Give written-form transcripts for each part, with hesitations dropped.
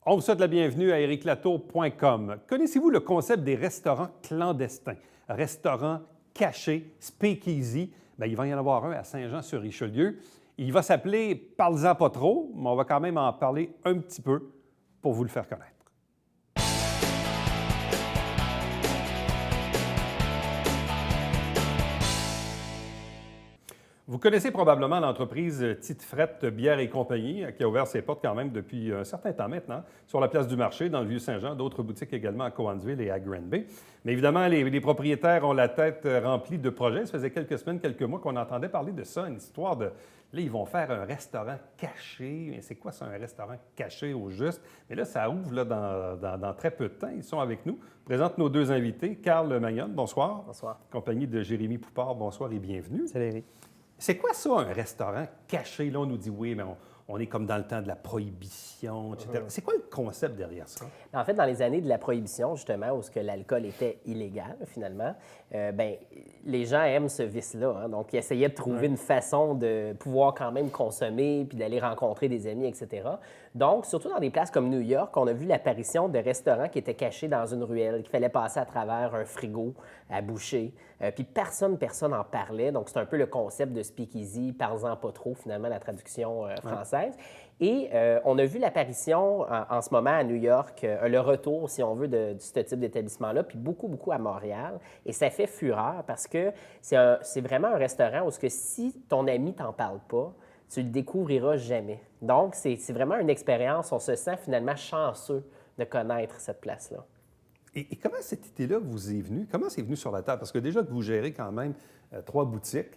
On vous souhaite la bienvenue à ericlatour.com. Connaissez-vous le concept des restaurants clandestins? Restaurants cachés, speakeasy. Bien, il va y en avoir un à Saint-Jean-sur-Richelieu. Il va s'appeler « Parle-en pas trop », mais on va quand même en parler un petit peu pour vous le faire connaître. Vous connaissez probablement l'entreprise Tite Frette Bière et Compagnie, qui a ouvert ses portes quand même depuis un certain temps maintenant, sur la place du marché, dans le Vieux-Saint-Jean, d'autres boutiques également à Cowansville et à Granby. Mais évidemment, les propriétaires ont la tête remplie de projets. Ça faisait quelques semaines, quelques mois qu'on entendait parler de ça, une histoire de... Là, ils vont faire un restaurant caché. Mais c'est quoi ça, un restaurant caché au juste? Mais là, ça ouvre là, dans très peu de temps. Ils sont avec nous. Je présente nos deux invités. Carl Magnon, bonsoir. Bonsoir. Compagnie de Jérémy Poupard, bonsoir et bienvenue. Salut, Eric. C'est quoi ça, un restaurant caché? Là, on nous dit, oui, mais on est comme dans le temps de la prohibition, etc. C'est quoi le concept derrière ça? En fait, dans les années de la prohibition, justement, où l'alcool était illégal, finalement, les gens aiment ce vice-là. Hein? Donc, ils essayaient de trouver une façon de pouvoir quand même consommer, puis d'aller rencontrer des amis, etc. Donc, surtout dans des places comme New York, on a vu l'apparition de restaurants qui étaient cachés dans une ruelle, qu'il fallait passer à travers un frigo à boucher. Puis personne en parlait. Donc, c'est un peu le concept de speakeasy, parle-en pas trop, finalement, la traduction française. Et on a vu l'apparition en ce moment à New York, le retour, si on veut, de ce type d'établissement-là, puis beaucoup à Montréal. Et ça fait fureur parce que c'est vraiment un restaurant où si ton ami t'en parle pas, tu le découvriras jamais. Donc, c'est vraiment une expérience. On se sent finalement chanceux de connaître cette place-là. Et comment cette idée-là vous est venue? Comment c'est venu sur la table? Parce que déjà que vous gérez quand même 3 boutiques,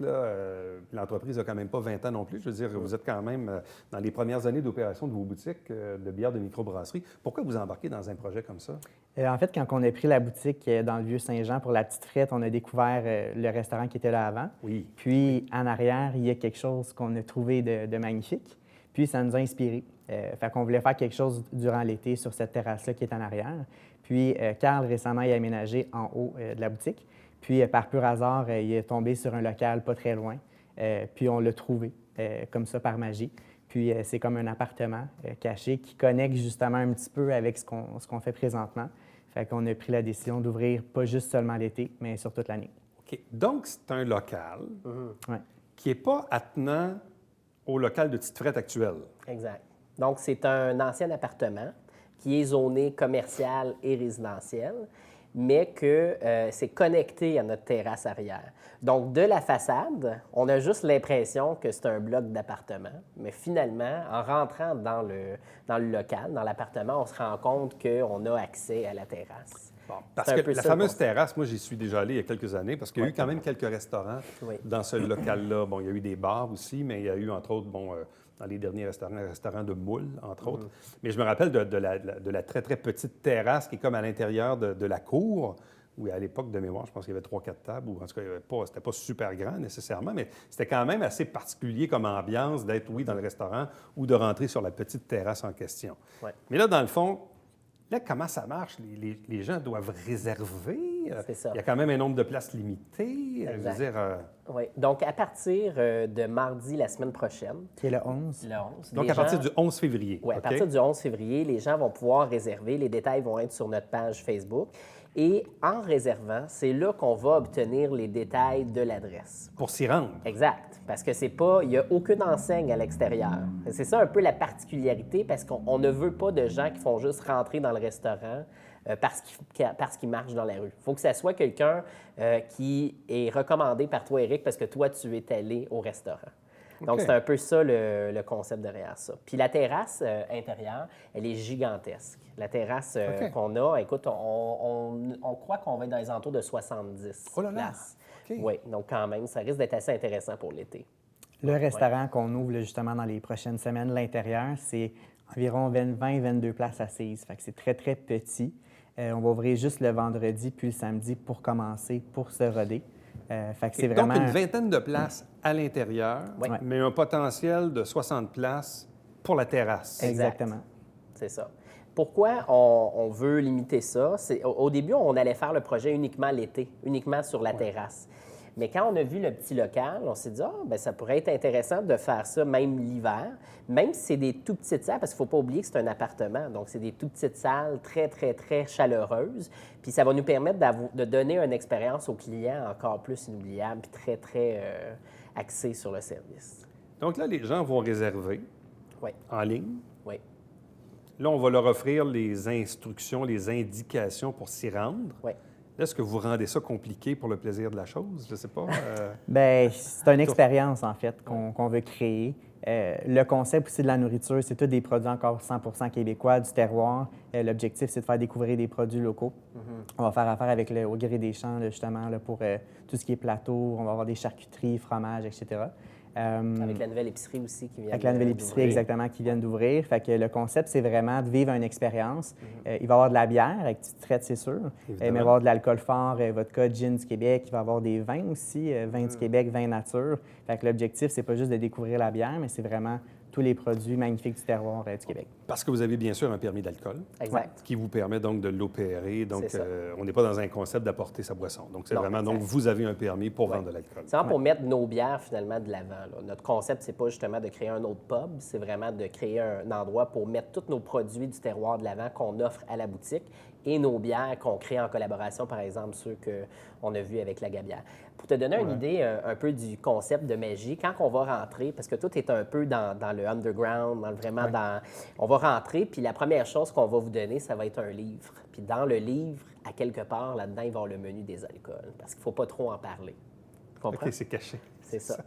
l'entreprise n'a quand même pas 20 ans non plus. Je veux dire, vous êtes quand même dans les premières années d'opération de vos boutiques de bière de microbrasserie. Pourquoi vous embarquez dans un projet comme ça? En fait, quand on a pris la boutique dans le Vieux-Saint-Jean pour la Petite Frette, on a découvert le restaurant qui était là avant. Oui. Puis, en arrière, il y a quelque chose qu'on a trouvé de magnifique. Puis, ça nous a inspirés. Fait qu'on voulait faire quelque chose durant l'été sur cette terrasse-là qui est en arrière. Puis, Carl, récemment, il a aménagé en haut de la boutique. Puis, par pur hasard, il est tombé sur un local pas très loin. Puis, on l'a trouvé, comme ça, par magie. Puis, c'est comme un appartement caché qui connecte justement un petit peu avec ce qu'on fait présentement. Fait qu'on a pris la décision d'ouvrir pas juste seulement l'été, mais sur toute l'année. OK. Donc, c'est un local qui n'est pas attenant au local de Tite Frette actuel. Exact. Donc, c'est un ancien appartement qui est zoné commercial et résidentiel, mais que c'est connecté à notre terrasse arrière. Donc, de la façade, on a juste l'impression que c'est un bloc d'appartement, mais finalement, en rentrant dans le local, dans l'appartement, on se rend compte qu'on a accès à la terrasse. Bon, parce que la fameuse terrasse, moi, j'y suis déjà allé il y a quelques années, parce qu'il y a eu quand même quelques restaurants dans ce local-là. Bon, il y a eu des bars aussi, mais il y a eu, entre autres, dans les derniers restaurants de moules, entre autres. Mais je me rappelle de la très petite terrasse qui est comme à l'intérieur de la cour, où à l'époque de mémoire, je pense qu'il y avait 3-4 tables, ou en tout cas, c'était pas super grand nécessairement, mais c'était quand même assez particulier comme ambiance d'être, oui, dans le restaurant ou de rentrer sur la petite terrasse en question. Ouais. Mais là, dans le fond, là, comment ça marche? Les gens doivent réserver. C'est ça. Il y a quand même un nombre de places limité. Exact. Je veux dire, Oui. Donc, à partir de mardi, la semaine prochaine. Qui est le 11. Le 11. Donc, à partir du 11 février. Oui, OK? à partir du 11 février, les gens vont pouvoir réserver. Les détails vont être sur notre page Facebook. Et en réservant, c'est là qu'on va obtenir les détails de l'adresse. Pour s'y rendre. Exact. Parce que il n'y a aucune enseigne à l'extérieur. C'est ça un peu la particularité, parce qu'on ne veut pas de gens qui font juste rentrer dans le restaurant parce qu'ils marchent dans la rue. Il faut que ça soit quelqu'un qui est recommandé par toi, Eric, parce que toi, tu es allé au restaurant. Donc, c'est un peu ça le concept derrière ça. Puis la terrasse intérieure, elle est gigantesque. La terrasse qu'on a, écoute, on croit qu'on va être dans les alentours de 70 places. OK. Oui, donc quand même, ça risque d'être assez intéressant pour l'été. Le restaurant qu'on ouvre là, justement dans les prochaines semaines, l'intérieur, c'est environ 20-22 places assises. Fait que c'est très petit. On va ouvrir juste le vendredi puis le samedi pour commencer, pour se roder. Fait que c'est vraiment... Donc, une vingtaine de places à l'intérieur, mais un potentiel de 60 places pour la terrasse. Exactement. C'est ça. Pourquoi on veut limiter ça? Au début, on allait faire le projet uniquement l'été, uniquement sur la terrasse. Mais quand on a vu le petit local, on s'est dit, ça pourrait être intéressant de faire ça même l'hiver, même si c'est des tout petites salles, parce qu'il ne faut pas oublier que c'est un appartement. Donc, c'est des tout petites salles très, très, très chaleureuses. Puis ça va nous permettre de donner une expérience aux clients encore plus inoubliable, puis très, très axée sur le service. Donc là, les gens vont réserver Oui. en ligne. Oui. Là, on va leur offrir les instructions, les indications pour s'y rendre. Oui. Là, est-ce que vous rendez ça compliqué pour le plaisir de la chose? Je ne sais pas. Bien, c'est une expérience, en fait, qu'on veut créer. Le concept aussi de la nourriture, c'est tous des produits encore 100% québécois, du terroir. L'objectif, c'est de faire découvrir des produits locaux. On va faire affaire avec le Au Gré des Champs, là, justement, là, pour tout ce qui est plateau. On va avoir des charcuteries, fromages, etc. Avec la nouvelle épicerie aussi qui vient Avec la nouvelle épicerie, exactement, qui vient d'ouvrir. Fait que le concept, c'est vraiment de vivre une expérience. Il va y avoir de la bière avec petite traite, c'est sûr. Mais il va y avoir de l'alcool fort, vodka, gin du Québec. Il va y avoir des vins aussi, vins du Québec, vins nature. Fait que l'objectif, c'est pas juste de découvrir la bière, mais c'est vraiment tous les produits magnifiques du terroir du Québec. Parce que vous avez bien sûr un permis d'alcool. Exact. Qui vous permet donc de l'opérer. Donc, C'est ça. on n'est pas dans un concept d'apporter sa boisson. Donc, c'est Non, vraiment, exact. donc, vous avez un permis pour vendre de l'alcool. C'est vraiment pour mettre nos bières, finalement, de l'avant. Là. Notre concept, c'est pas justement de créer un autre pub, c'est vraiment de créer un endroit pour mettre tous nos produits du terroir de l'avant qu'on offre à la boutique et nos bières qu'on crée en collaboration, par exemple, ceux qu'on a vus avec la Gabière. Pour te donner une idée un peu du concept de magie, quand on va rentrer, parce que tout est un peu dans le underground, on va rentrer, puis la première chose qu'on va vous donner, ça va être un livre. Puis dans le livre, à quelque part, là-dedans, il va y avoir le menu des alcools, parce qu'il ne faut pas trop en parler. Tu comprends? OK, c'est caché. C'est ça.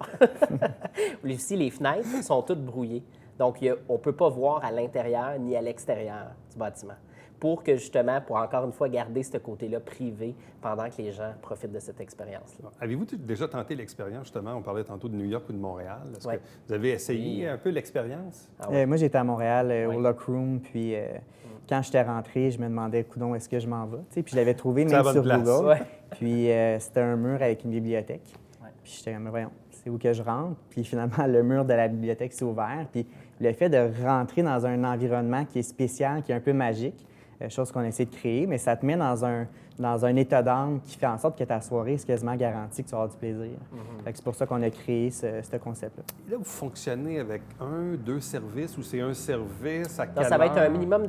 Aussi, les fenêtres sont toutes brouillées. Donc, on ne peut pas voir à l'intérieur ni à l'extérieur du bâtiment. Pour que, justement, pour encore une fois garder ce côté-là privé pendant que les gens profitent de cette expérience-là. Avez-vous déjà tenté l'expérience, justement? On parlait tantôt de New York ou de Montréal. Est-ce Oui. que vous avez essayé un peu l'expérience? Ah oui. Moi, j'étais à Montréal au Lock Room, puis quand j'étais rentré, je me demandais, coudonc, est-ce que je m'en vais? Tu sais, puis je l'avais trouvé C'est la même bonne sur place. Google. Ouais. Puis c'était un mur avec une bibliothèque. Puis j'étais comme, voyons, c'est où que je rentre? Puis finalement, le mur de la bibliothèque s'est ouvert. Puis le fait de rentrer dans un environnement qui est spécial, qui est un peu magique, chose qu'on essaie de créer, mais ça te met dans un état d'âme qui fait en sorte que ta soirée, c'est quasiment garanti que tu vas avoir du plaisir. Fait que c'est pour ça qu'on a créé ce concept-là. Et là, vous fonctionnez avec 1, 2 services ou c'est un service à Donc, quelle ça va être un heure? minimum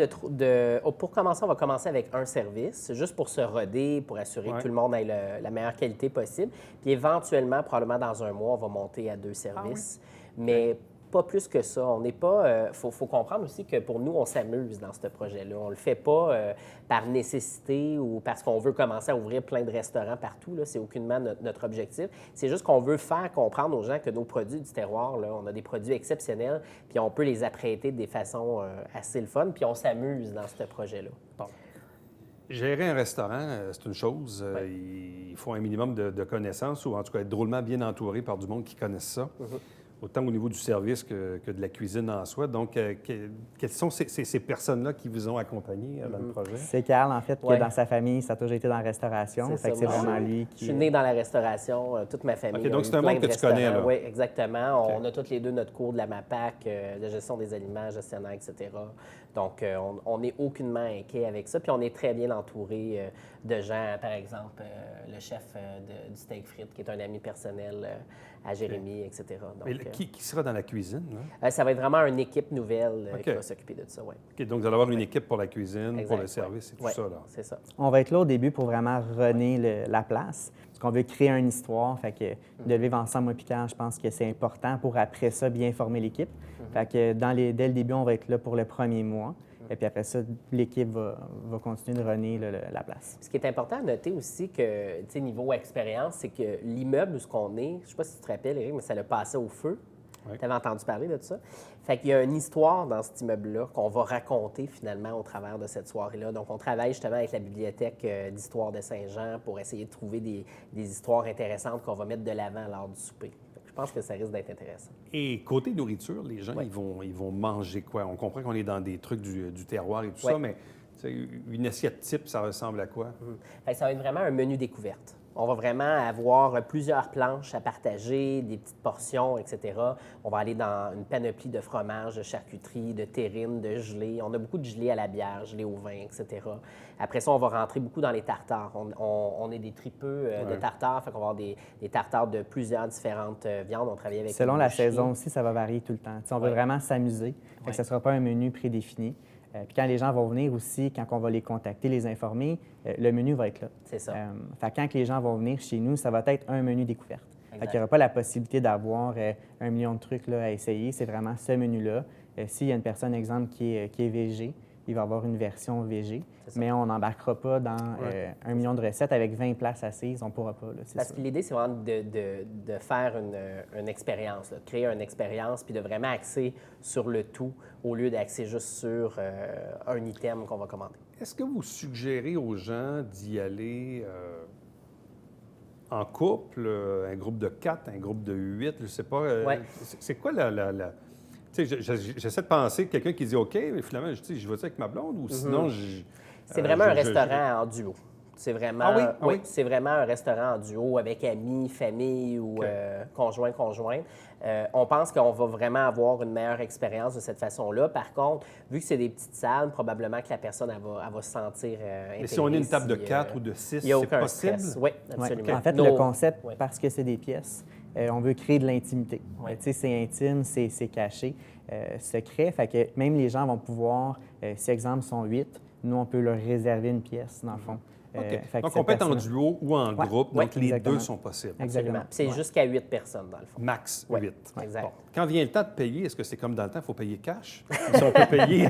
pour commencer, on va commencer avec un service, juste pour se roder, pour assurer que tout le monde ait la meilleure qualité possible. Puis éventuellement, probablement dans un mois, on va monter à 2 services. Mais pas plus que ça. On n'est pas. Faut comprendre aussi que pour nous, on s'amuse dans ce projet-là. On le fait pas par nécessité ou parce qu'on veut commencer à ouvrir plein de restaurants partout. C'est aucunement notre objectif. C'est juste qu'on veut faire comprendre aux gens que nos produits du terroir, là, on a des produits exceptionnels, puis on peut les apprêter de des façons assez le fun, puis on s'amuse dans ce projet-là. Bon. Gérer un restaurant, c'est une chose. Il faut un minimum de connaissances ou en tout cas être drôlement bien entouré par du monde qui connaisse ça. Autant au niveau du service que de la cuisine en soi. Donc, quelles sont ces personnes-là qui vous ont accompagné dans le projet? C'est Carl, en fait, que dans sa famille, ça a toujours été dans la restauration. Fait que c'est vraiment lui qui... Je suis né dans la restauration, toute ma famille. OK, donc c'est un monde que tu connais, là. Oui, exactement. On a toutes les deux notre cours de la MAPAC, de gestion des aliments, gestionnaire, etc. Donc, on n'est aucunement inquiet avec ça. Puis, on est très bien entouré de gens, par exemple, le chef du steak frites, qui est un ami personnel à Jérémy, etc. Donc, Mais qui sera dans la cuisine? Là? ça va être vraiment une équipe nouvelle qui va s'occuper de ça, oui. OK, donc vous allez avoir une équipe pour la cuisine, pour le service et tout ça, là. C'est ça. On va être là au début pour vraiment runner la place, parce qu'on veut créer une histoire. Fait que de vivre ensemble, moi, Picard, je pense que c'est important pour après ça bien former l'équipe. Fait que dès le début, on va être là pour le premier mois. Et puis après ça, l'équipe va continuer de runner la place. Ce qui est important à noter aussi que, tu sais, niveau expérience, c'est que l'immeuble où ce qu'on est, je ne sais pas si tu te rappelles, Éric, mais ça l'a passé au feu. Oui. Tu avais entendu parler de ça. Fait qu'il y a une histoire dans cet immeuble-là qu'on va raconter finalement au travers de cette soirée-là. Donc, on travaille justement avec la bibliothèque d'histoire de Saint-Jean pour essayer de trouver des histoires intéressantes qu'on va mettre de l'avant lors du souper. Je pense que ça risque d'être intéressant. Et côté nourriture, les gens, ils vont manger quoi? On comprend qu'on est dans des trucs du terroir et tout ça, mais une assiette type, ça ressemble à quoi? Fait que ça va être vraiment un menu découverte. On va vraiment avoir plusieurs planches à partager, des petites portions, etc. On va aller dans une panoplie de fromages, de charcuterie, de terrines, de gelée. On a beaucoup de gelée à la bière, gelée au vin, etc. Après ça, on va rentrer beaucoup dans les tartares. On est des tripeux de tartares, fait qu'on va avoir des tartares de plusieurs différentes viandes. On travaille avec Selon les la boucheries. saison aussi, ça va varier tout le temps. T'sais, on veut vraiment s'amuser. Fait que ce ne sera pas un menu prédéfini. Puis quand les gens vont venir aussi, quand on va les contacter, les informer, le menu va être là. C'est ça. Fait que quand les gens vont venir chez nous, ça va être un menu découverte. Fait qu'il n'y aura pas la possibilité d'avoir 1 million de trucs là, à essayer. C'est vraiment ce menu-là. S'il y a une personne, exemple, qui est végé, il va avoir une version végé, mais on n'embarquera pas dans 1 million de recettes avec 20 places assises. On ne pourra pas. Là, Parce sûr. que l'idée, c'est vraiment de faire une expérience, de créer une expérience, puis de vraiment axer sur le tout au lieu d'axer juste sur un item qu'on va commander. Est-ce que vous suggérez aux gens d'y aller en couple, un groupe de 4, un groupe de 8, je ne sais pas. C'est quoi Tu sais, j'essaie de penser quelqu'un qui dit OK, mais finalement, je vais avec ma blonde ou sinon, C'est vraiment un restaurant en duo. C'est vraiment, oui? C'est vraiment un restaurant en duo avec amis, famille ou conjoint. On pense qu'on va vraiment avoir une meilleure expérience de cette façon-là. Par contre, vu que c'est des petites salles, probablement que la personne elle va se sentir intégrée. Mais si on est une table de 4 ou de 6, il n'y a c'est aucun possible? stress. Oui, absolument. En fait, le concept, parce que c'est des pièces, on veut créer de l'intimité. Tu sais, c'est intime, c'est caché, secret. Fait que même les gens vont pouvoir, si exemple sont 8, nous, on peut leur réserver une pièce, dans le fond. Donc, on peut être en duo ou en groupe, donc les exactement. deux sont possibles. Absolument. C'est jusqu'à 8 personnes, dans le fond. Max 8. Exact. Bon. Quand vient le temps de payer, est-ce que c'est comme dans le temps, il faut payer cash? Ou si on peut payer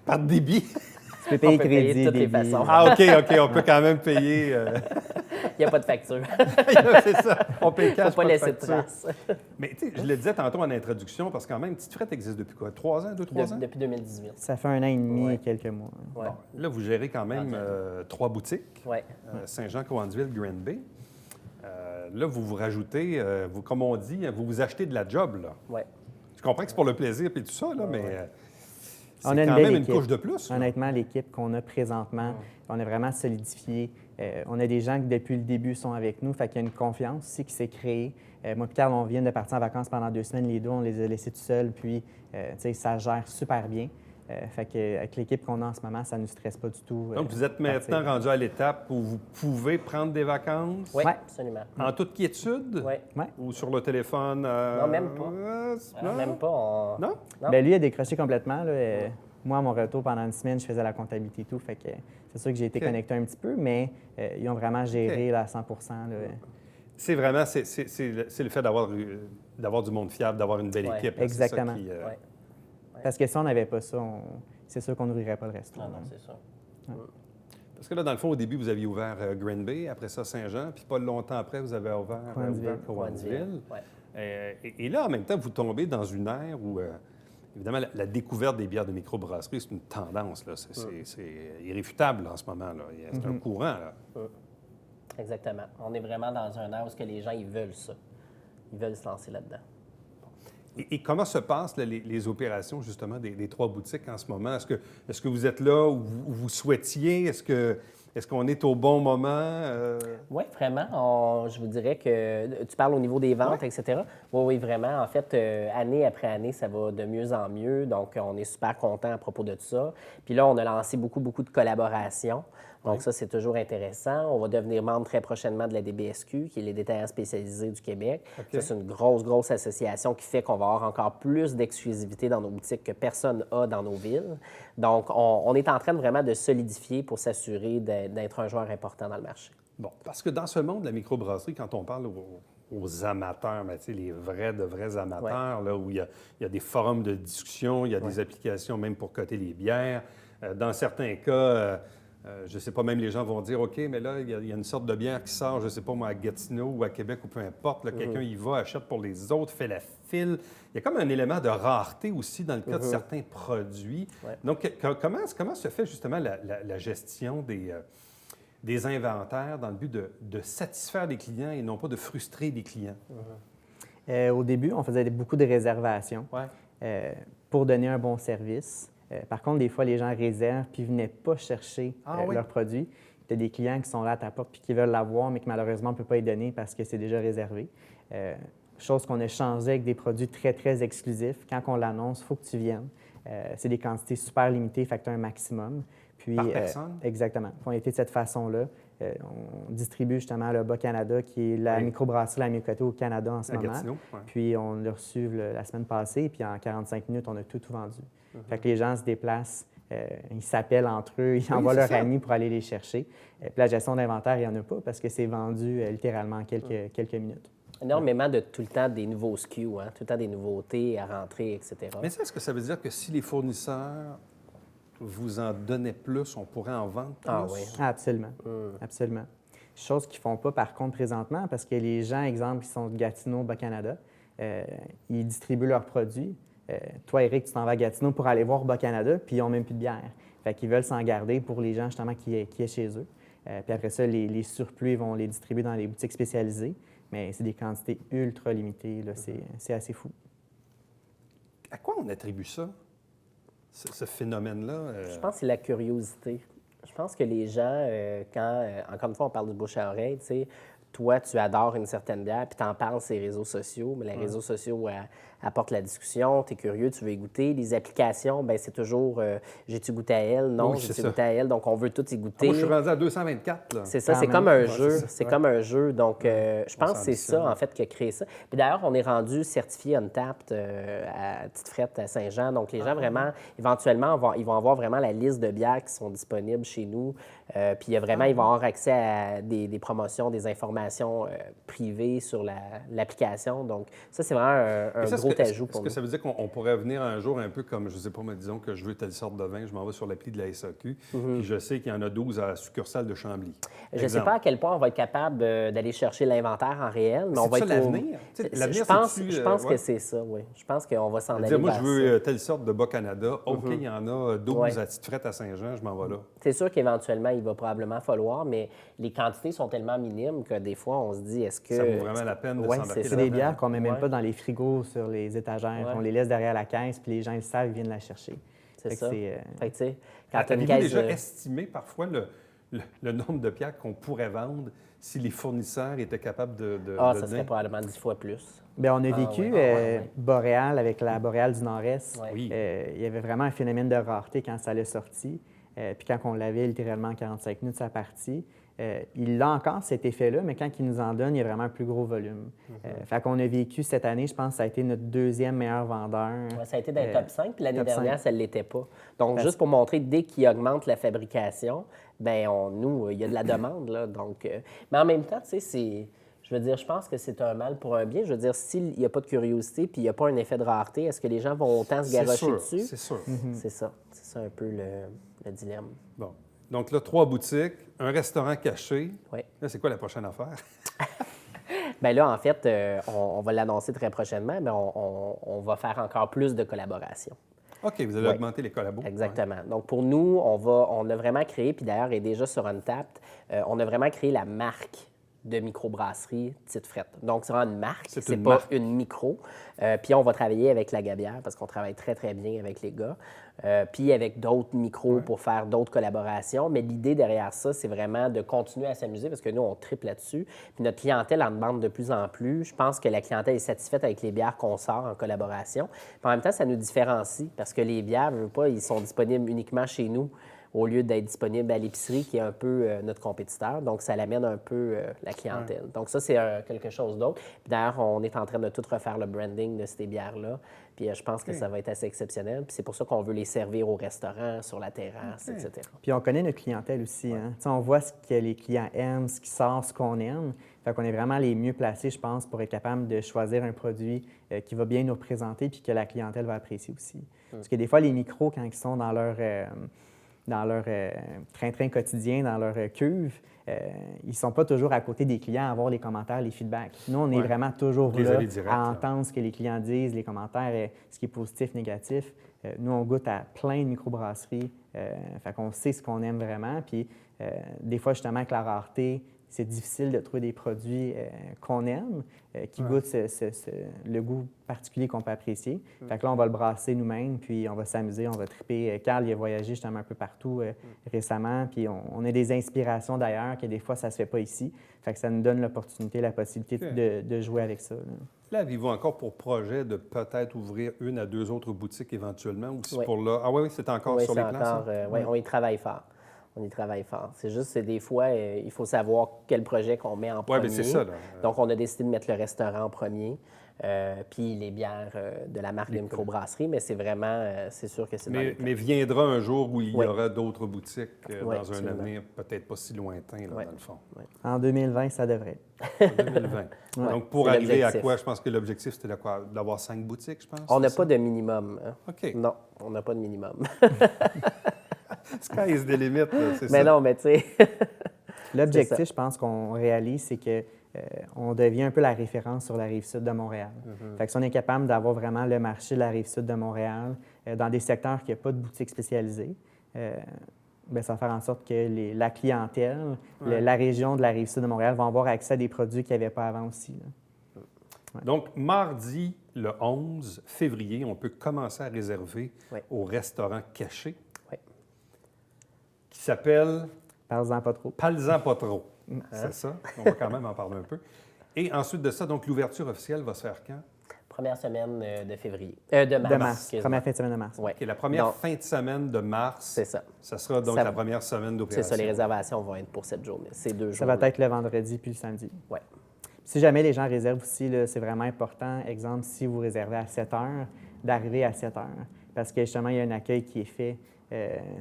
par débit? Tu peux payer On peut payer crédit, de toutes les débit. façons. Ah, OK, on peut quand même payer. Il n'y a pas de facture. C'est ça, on paye Il ne cash. faut pas de laisser de facture. traces. Mais tu sais, je le disais tantôt en introduction, parce que quand même, Petite Frette existe depuis quoi? 3 ans, 2-3 ans? Depuis 2018. Ça fait 1 an et demi et quelques mois. Ouais. Bon, là, vous gérez quand même 3 boutiques. Oui. Saint-Jean, Cowansville, Granby. Là, vous vous rajoutez, comme on dit, vous vous achetez de la job, là. Oui. Je comprends que c'est pour le plaisir et tout ça, là, mais c'est On a quand une belle même équipe. une couche de plus. là. Honnêtement, l'équipe qu'on a présentement, on est vraiment solidifié. On a des gens qui, depuis le début, sont avec nous. Fait qu'il y a une confiance aussi qui s'est créée. Moi et Carl, on vient de partir en vacances pendant 2 semaines. Les deux, on les a laissés tout seuls. Puis, tu sais, ça gère super bien. Fait qu'avec l'équipe qu'on a en ce moment, ça ne nous stresse pas du tout. Donc, vous êtes maintenant partir. rendu à l'étape où vous pouvez prendre des vacances Oui, Ouais. absolument. en toute quiétude Oui. Ouais. ou sur le téléphone? Non, même pas. Non? Même pas. Non? Non. Bien, lui, il a décroché complètement. Là. Moi, à mon retour, pendant 1 semaine, je faisais la comptabilité et tout. Fait que c'est sûr que j'ai été OK. connecté un petit peu, mais ils ont vraiment géré là, à 100 là. C'est vraiment c'est le fait d'avoir du monde fiable, d'avoir une belle Ouais. équipe. là, c'est ça Exactement. qui, Ouais. Parce que si on n'avait pas ça, c'est sûr qu'on n'ouvrirait pas le resto. Non, c'est ça. Parce que là, dans le fond, au début, vous aviez ouvert Granby, après ça Saint-Jean, puis pas longtemps après, vous avez ouvert Cowansville. Ouais. Et là, en même temps, vous tombez dans une ère où, évidemment, la découverte des bières de microbrasserie, c'est une tendance. Là. C'est irréfutable en ce moment. Là. C'est un courant. Là. Exactement. On est vraiment dans un âge où les gens, ils veulent ça. Ils veulent se lancer là-dedans. Et comment se passent là, les opérations, justement, des 3 boutiques en ce moment? Est-ce que vous êtes là où vous souhaitiez? Est-ce qu'on est au bon moment? Oui, vraiment. Je vous dirais que tu parles au niveau des ventes, etc. Oui, vraiment. En fait, année après année, ça va de mieux en mieux. Donc, on est super content à propos de ça. Puis là, on a lancé beaucoup de collaborations. Donc, ça, c'est toujours intéressant. On va devenir membre très prochainement de la DBSQ, qui est les détaillants spécialisés du Québec. Ça, c'est une grosse association qui fait qu'on va avoir encore plus d'exclusivité dans nos boutiques que personne n'a dans nos villes. Donc, on est en train vraiment de solidifier pour s'assurer d'être un joueur important dans le marché. Bon, parce que dans ce monde de la microbrasserie, quand on parle aux amateurs, mais, les vrais amateurs, là, où il y a des forums de discussion, il y a des applications même pour coter les bières. Dans certains cas, je ne sais pas, même les gens vont dire, OK, mais là, il y a une sorte de bière qui sort, je ne sais pas moi, à Gatineau ou à Québec ou peu importe. Là, quelqu'un y va, achète pour les autres, fait la file. Il y a comme un élément de rareté aussi dans le cas de certains produits. Ouais. Donc, comment se fait justement la gestion des inventaires dans le but de satisfaire les clients et non pas de frustrer les clients? Au début, on faisait beaucoup de réservations pour donner un bon service. Par contre, des fois, les gens réservent puis ne venaient pas chercher leurs produits. Tu as des clients qui sont là à ta porte puis qui veulent l'avoir, mais que malheureusement, on ne peut pas y donner parce que c'est déjà réservé. Chose qu'on a changé avec des produits très, très exclusifs. Quand on l'annonce, il faut que tu viennes. C'est des quantités super limitées, fait que tu as un maximum. Puis, Par personne? Exactement. On a été de cette façon-là. On distribue justement le Bas-Canada, qui est la microbrasserie la mieux cotée au Canada en ce moment. Gatineau, ouais. Puis on l'a reçu la semaine passée, puis en 45 minutes, on a tout vendu. Fait que les gens se déplacent, ils s'appellent entre eux, ils envoient leurs amis pour aller les chercher. Puis la gestion d'inventaire, il n'y en a pas parce que c'est vendu littéralement en quelques minutes. Énormément de tout le temps des nouveaux SKU, hein? Tout le temps des nouveautés à rentrer, etc. Mais ça, est-ce que ça veut dire que si les fournisseurs vous en donnaient plus, on pourrait en vendre plus? Ah oui. Absolument. Absolument. Chose qu'ils ne font pas, par contre, présentement, parce que les gens, exemple, qui sont de Gatineau, Bas-Canada, ils distribuent leurs produits. Toi, Éric, tu t'en vas à Gatineau pour aller voir Bas-Canada, puis ils n'ont même plus de bière. Fait qu'ils veulent s'en garder pour les gens, justement, qui est chez eux. Puis après ça, les surplus, ils vont les distribuer dans les boutiques spécialisées. Mais c'est des quantités ultra limitées. Là. C'est assez fou. À quoi on attribue ça, ce phénomène-là? Je pense que c'est la curiosité. Je pense que les gens, encore une fois, on parle du bouche à oreille, tu sais, toi, tu adores une certaine bière, puis tu en parles sur les réseaux sociaux, mais les réseaux sociaux apportent la discussion, tu es curieux, tu veux y goûter. Les applications, bien, c'est toujours j'ai-tu goûté à elle? Non, Oui, j'ai-tu goûté à elle? Donc, on veut tout y goûter. Moi, je suis rendu à 224. Là. C'est ça, Quand c'est même. comme un Ouais, jeu. C'est comme un jeu. Donc, je pense que c'est s'ambitionne. ça, en fait, qui a créé ça. Puis d'ailleurs, on est rendu certifié Untapped à Petite Frette à Saint-Jean. Donc, les gens, vraiment, éventuellement, ils vont avoir vraiment la liste de bières qui sont disponibles chez nous. Puis, il y a vraiment, ils vont avoir accès à des promotions, des informations privées sur l'application. Donc, ça, c'est vraiment un ça, gros ajout pour Est-ce nous. que ça veut dire qu'on pourrait venir un jour un peu comme, je ne sais pas, mais disons que je veux telle sorte de vin, je m'en vais sur l'appli de la SAQ, puis je sais qu'il y en a 12 à la succursale de Chambly. Je ne sais pas à quel point on va être capable d'aller chercher l'inventaire en réel, mais on va C'est être ça l'avenir? Tu sais, l'avenir, Je pense ouais. que c'est ça, oui. Je pense qu'on va s'en aller Dire, moi, vers je veux ça. telle sorte de Bas-Canada. OK, il y en a 12 Ouais. à Petite Frette à Saint-Jean, je m'en vais là. C'est sûr qu'éventuellement, il va probablement falloir, mais les quantités sont tellement minimes que des fois, on se dit, est-ce que... Ça vaut vraiment la peine de Ouais, s'embarquer c'est C'est là-dedans. des bières qu'on ne met même Ouais. pas dans les frigos sur les étagères. Ouais. On les laisse derrière la caisse, puis les gens, ils savent, ils viennent la chercher. C'est Fait que ça. c'est, Fait que, tu sais, quand tu as une Avez-vous caisse... déjà estimé parfois le nombre de bières qu'on pourrait vendre si les fournisseurs étaient capables de ça donner? serait probablement 10 fois plus. Bien, on a Ah, vécu ouais. Boréal avec la Boréale du Nord-Est. Ouais. Oui. Il y avait vraiment un phénomène de rareté quand ça allait sorti. Puis quand on l'avait littéralement en 45 minutes, ça partit. Il a encore cet effet-là, mais quand il nous en donne, il y a vraiment un plus gros volume. Fait qu'on a vécu cette année, je pense que ça a été notre deuxième meilleur vendeur. Ouais, ça a été dans le top 5, puis l'année top dernière, 5. ça ne l'était pas. Donc, Parce- juste pour montrer, dès qu'il augmente la fabrication, bien, nous, il y a de la demande, là. Donc, mais en même temps, tu sais, je veux dire, je pense que c'est un mal pour un bien. Je veux dire, s'il n'y a pas de curiosité puis il n'y a pas un effet de rareté, est-ce que les gens vont autant se garocher dessus? C'est sûr. C'est ça. C'est ça un peu le dilemme. Bon. Donc là, 3 boutiques, un restaurant caché. Oui. Là, c'est quoi la prochaine affaire? Bien là, en fait, on va l'annoncer très prochainement, mais on va faire encore plus de collaborations. OK, vous allez Ouais. augmenter les collabos. Exactement. Donc, pour nous, on a vraiment créé, puis d'ailleurs, elle est déjà sur Untapped, on a vraiment créé la marque de microbrasserie Petite Frette. Donc, c'est vraiment une marque, C'est c'est une pas marque. une micro. Puis, on va travailler avec la Gabière parce qu'on travaille très, très bien avec les gars. Puis, avec d'autres micros pour faire d'autres collaborations. Mais l'idée derrière ça, c'est vraiment de continuer à s'amuser parce que nous, on triple là-dessus. Puis, notre clientèle en demande de plus en plus. Je pense que la clientèle est satisfaite avec les bières qu'on sort en collaboration. Puis, en même temps, ça nous différencie parce que les bières, je veux pas, ils sont disponibles uniquement chez nous, au lieu d'être disponible à l'épicerie, qui est un peu notre compétiteur. Donc, ça l'amène un peu la clientèle. Donc, ça, c'est quelque chose d'autre. Puis d'ailleurs, on est en train de tout refaire le branding de ces bières-là. Puis je pense que ça va être assez exceptionnel. Puis c'est pour ça qu'on veut les servir au restaurant, sur la terrasse, etc. Puis on connaît notre clientèle aussi. Hein? Tu sais, on voit ce que les clients aiment, ce qui sort, ce qu'on aime. Fait qu'on est vraiment les mieux placés, je pense, pour être capable de choisir un produit qui va bien nous représenter puis que la clientèle va apprécier aussi. Parce que des fois, les micros, quand ils sont dans leur train-train quotidien, dans leur cuve, ils ne sont pas toujours à côté des clients à avoir les commentaires, les feedbacks. Nous, on est vraiment toujours Les là avis directs, à là. entendre ce que les clients disent, les commentaires, ce qui est positif, négatif. Nous, on goûte à plein de microbrasseries. Fait qu'on sait ce qu'on aime vraiment. Puis des fois, justement, avec la rareté, c'est difficile de trouver des produits qu'on aime, qui goûtent le goût particulier qu'on peut apprécier. Fait que là, on va le brasser nous-mêmes, puis on va s'amuser, on va triper. Carl, il a voyagé justement un peu partout récemment, puis on a des inspirations d'ailleurs que des fois, ça ne se fait pas ici. Fait que ça nous donne l'opportunité, la possibilité de jouer avec ça. Là, avez-vous encore pour projet de peut-être ouvrir 1 à 2 autres boutiques éventuellement? Ou c'est Oui. pour là? Ah oui, c'est encore sur les plans, ça? Oui, on y travaille fort. On y travaille fort. C'est juste que des fois, il faut savoir quel projet qu'on met en premier. Oui, bien c'est ça. Là. Donc, on a décidé de mettre le restaurant en premier, puis les bières de la marque de microbrasserie, mais c'est vraiment, c'est sûr que c'est dans les plans. Mais viendra un jour où il y Oui. aura d'autres boutiques Oui, dans un absolument. avenir peut-être pas si lointain, là, Oui. dans le fond. Oui. En 2020, ça devrait. En 2020. Ouais, Donc, pour c'est arriver à l'objectif. quoi? Je pense que l'objectif, c'était d'avoir 5 boutiques, je pense. On n'a c'est pas ça? de minimum. Hein? OK. Non, on n'a pas de minimum. Sky is the limit, là, c'est ça. Mais non, mais tu sais, L'objectif, je pense qu'on réalise, c'est que on devient un peu la référence sur la Rive-Sud de Montréal. Fait que si on est capable d'avoir vraiment le marché de la Rive-Sud de Montréal dans des secteurs qui n'ont pas de boutique spécialisée, bien, ça va faire en sorte que la clientèle, la région de la Rive-Sud de Montréal vont avoir accès à des produits qu'il n'y avait pas avant aussi. Là. Donc, mardi, le 11 février, on peut commencer à réserver Oui. au restaurant caché Oui. qui s'appelle Parle-en pas trop. Palzan pas trop. C'est ça. On va quand même en parler un peu. Et ensuite de ça, donc l'ouverture officielle va se faire quand? première semaine de février. De mars. De mars, excuse-moi. première fin de semaine de mars. Ouais. OK, la première Donc, fin de semaine de mars, c'est ça. ça sera donc Ça- la première semaine C'est d'opération. ça, les réservations vont être pour cette journée. Ces 2 Ça jours. va être le vendredi puis le samedi. Oui. Si jamais les gens réservent aussi, là, c'est vraiment important. Exemple, si vous réservez à 7 heures, d'arriver à 7 heures. Parce que justement, il y a un accueil qui est fait.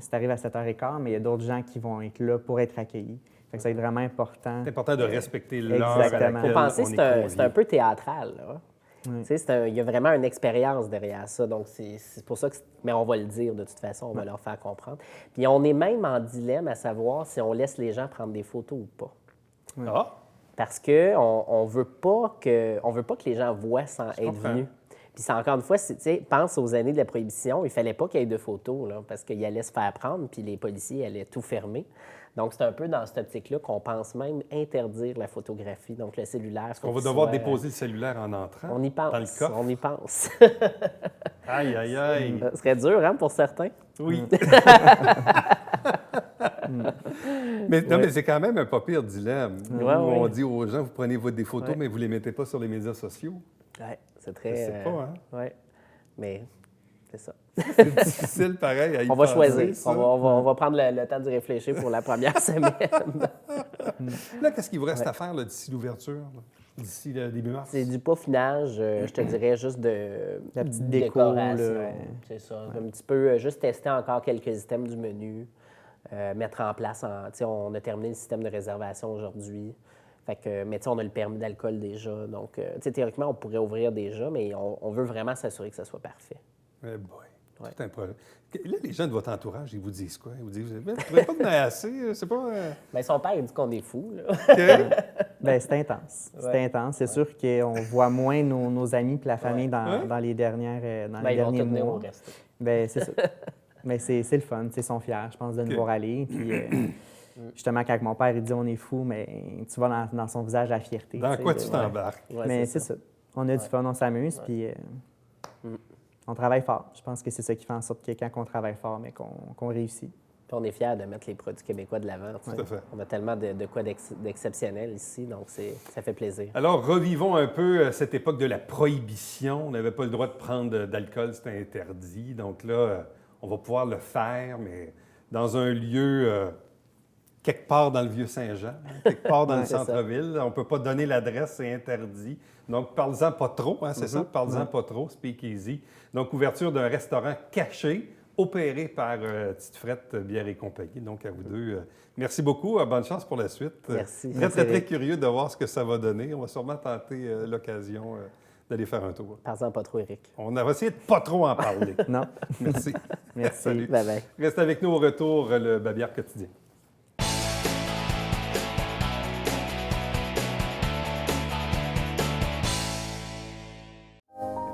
Si tu arrives à 7h15, mais il y a d'autres gens qui vont être là pour être accueillis. Fait que ça va être vraiment important. C'est important de respecter l'heure à Exactement. laquelle Faut penser on que est c'est un peu théâtral. Là. Oui. Tu sais, il y a vraiment une expérience derrière ça. Donc, c'est pour ça que. Mais on va le dire de toute façon, on va leur faire comprendre. Puis, on est même en dilemme à savoir si on laisse les gens prendre des photos ou pas. Ah! Parce qu'on veut pas que les gens voient sans être comprends. venus. Puis c'est encore une fois, tu sais, pense aux années de la prohibition, il fallait pas qu'il y ait de photos, là, parce qu'il allait se faire prendre, puis les policiers allaient tout fermer. Donc, c'est un peu dans cette optique-là qu'on pense même interdire la photographie, donc le cellulaire. On va devoir déposer le cellulaire en entrant. On y pense, Dans le coffre. on y pense. Aïe, aïe, aïe. Ce serait dur, hein, pour certains. Oui. Mais c'est quand même un pas pire dilemme. Où Ouais, on ouais. dit aux gens, vous prenez des photos, Ouais. mais vous ne les mettez pas sur les médias sociaux. Ouais, c'est très... Je sais pas, hein? Ouais, mais c'est ça. C'est difficile, pareil, à y On va penser, choisir. ça. On va prendre le temps d'y réfléchir pour la première semaine. Là, qu'est-ce qu'il vous reste à faire là, d'ici l'ouverture, là? D'ici le début mars? C'est du peaufinage, je te dirais juste de La petite déco, là, décoration. ouais. C'est ça. Un petit peu, juste tester encore quelques items du menu, mettre en place. Tu sais, on a terminé le système de réservation aujourd'hui. Fait que, mais tu sais, on a le permis d'alcool déjà. Donc, tu sais, théoriquement, on pourrait ouvrir déjà, mais on veut vraiment s'assurer que ça soit parfait. Eh boy, Ouais. tout un problème. Là, les gens de votre entourage, ils vous disent quoi? Ils vous disent, vous ne trouvez pas que vous en avez assez? C'est pas... Mais son père, il dit qu'on est fous, là. OK. Bien, c'est intense. C'est Ouais. intense. C'est sûr qu'on voit moins nos amis et la famille Ouais. dans les dernières Ben, les ils vont derniers tous venir au mois. resto. Bien, c'est ça. Mais c'est le fun. Ils sont fiers, je pense, de nous OK. voir aller. Puis, justement, quand mon père il dit on est fou, mais tu vois dans son visage la fierté. Dans tu sais, quoi de- tu t'embarques? Ouais, Mais c'est ça. On a du fun, on s'amuse, puis on travaille fort. Je pense que c'est ça qui fait en sorte que quand on travaille fort, mais qu'on réussit. Puis on est fiers de mettre les produits québécois de l'avant. tu sais. Tout à fait. On a tellement de quoi d'exceptionnel ici, donc ça fait plaisir. Alors, revivons un peu cette époque de la prohibition. On n'avait pas le droit de prendre d'alcool, c'était interdit. Donc là, on va pouvoir le faire, mais dans un lieu quelque part dans le Vieux-Saint-Jean, quelque part dans le c'est ça. centre-ville. On ne peut pas donner l'adresse, c'est interdit. Donc, parle-en pas trop, hein, c'est ça? Parle-en pas trop, speakeasy. Donc, ouverture d'un restaurant caché, opéré par Tite Frette Bière et compagnie. Donc, à vous deux, merci beaucoup. Bonne chance pour la suite. Merci. Très, Merci, très, très Eric. curieux de voir ce que ça va donner. On va sûrement tenter l'occasion d'aller faire un tour. Parle-en pas trop, Eric. On va essayer de pas trop en parler. Non? Merci. Merci. Salut. Bye-bye. Reste avec nous au retour, le Babière quotidien.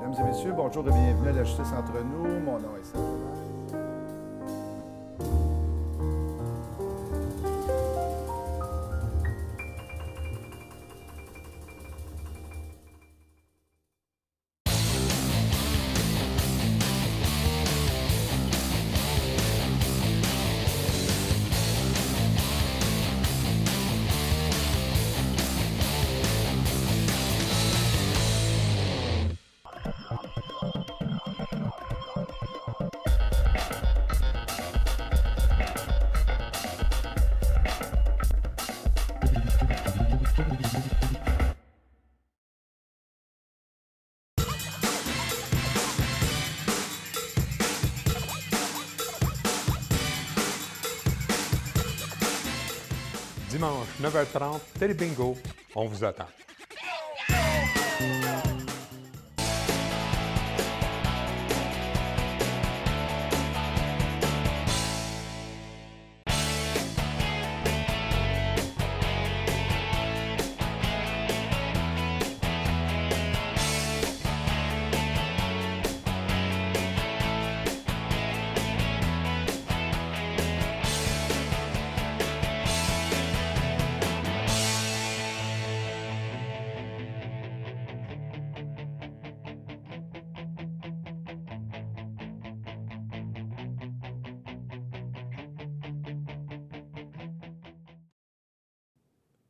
Mesdames et messieurs, bonjour et bienvenue à la Justice entre nous. Mon nom est Serge Lemaire. dimanche 9h30, Télé Bingo, on vous attend.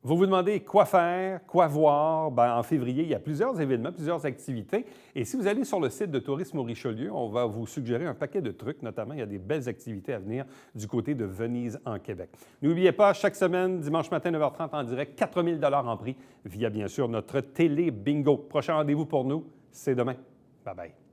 Vous vous demandez quoi faire, quoi voir? Bien, en février, il y a plusieurs événements, plusieurs activités. Et si vous allez sur le site de Tourisme au Richelieu, on va vous suggérer un paquet de trucs. Notamment, il y a des belles activités à venir du côté de Venise, en Québec. N'oubliez pas, chaque semaine, dimanche matin, 9h30 en direct, 4 000 $ en prix via, bien sûr, notre Télé Bingo. Prochain rendez-vous pour nous, c'est demain. Bye-bye.